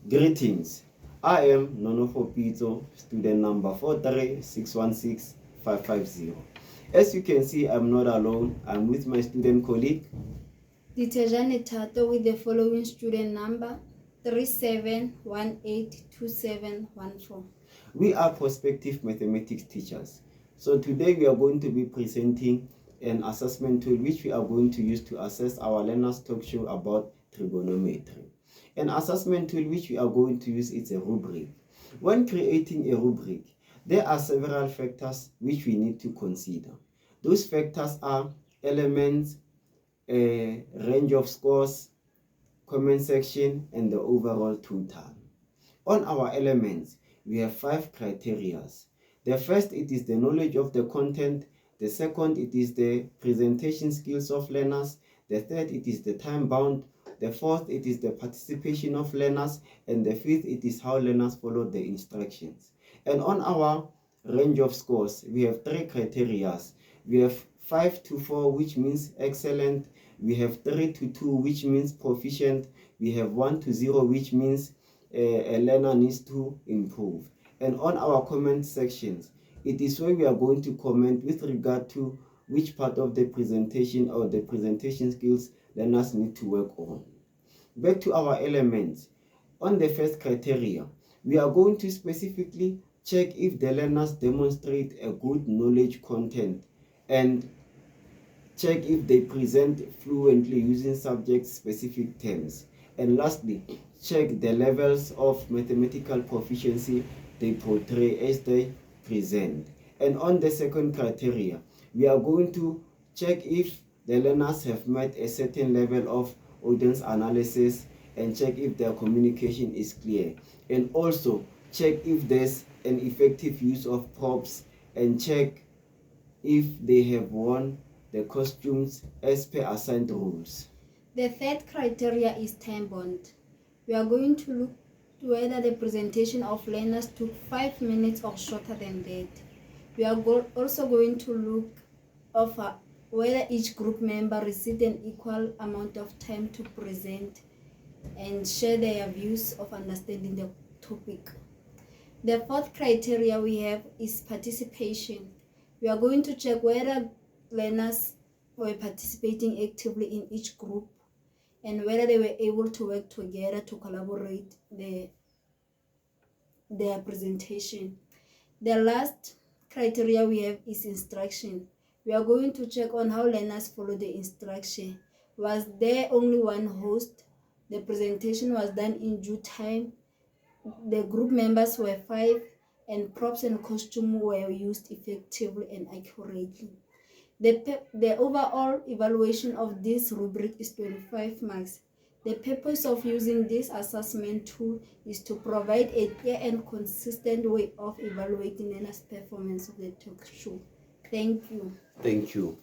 Greetings. I am Nonofo Pitso, student number 43616-550. As you can see, I'm not alone. I'm with my student colleague, Dithejane with the following student number 37182714. We are prospective mathematics teachers. So today we are going to be presenting an assessment tool which we are going to use to assess our learners' talk show about trigonometry. An assessment tool which we are going to use is a rubric. When creating a rubric, there are several factors which we need to consider. Those factors are elements, a range of scores, comment section, and the overall total. On our elements, we have 5 criteria. The first, it is the knowledge of the content. The second, it is the presentation skills of learners. The third, it is the time bound. The fourth, it is the participation of learners. And the fifth, it is how learners follow the instructions. And on our range of scores, we have 3 criteria. We have 5 to 4, which means excellent. We have 3 to 2, which means proficient. We have 1 to 0, which means a learner needs to improve. And on our comment sections, it is where we are going to comment with regard to which part of the presentation or the presentation skills learners need to work on. Back to our elements. On the first criteria, we are going to specifically check if the learners demonstrate a good knowledge content and check if they present fluently using subject-specific terms. And lastly, check the levels of mathematical proficiency they portray as they present. And on the second criteria, we are going to check if the learners have met a certain level of audience analysis and check if their communication is clear. And also check if there's an effective use of props and check if they have worn the costumes as per assigned rules. The third criteria is time bound. We are going to look whether the presentation of learners took 5 minutes or shorter than that. We are also going to look over whether each group member received an equal amount of time to present and share their views of understanding the topic. The fourth criteria we have is participation. We are going to check whether learners were participating actively in each group and whether they were able to work together to collaborate their presentation. The last criteria we have is instruction. We are going to check on how learners follow the instruction. Was there only one host? The presentation was done in due time. The group members were 5 and props and costume were used effectively and accurately. The overall evaluation of this rubric is 25 marks. The purpose of using this assessment tool is to provide a clear and consistent way of evaluating learners' performance of the talk show. Thank you. Thank you.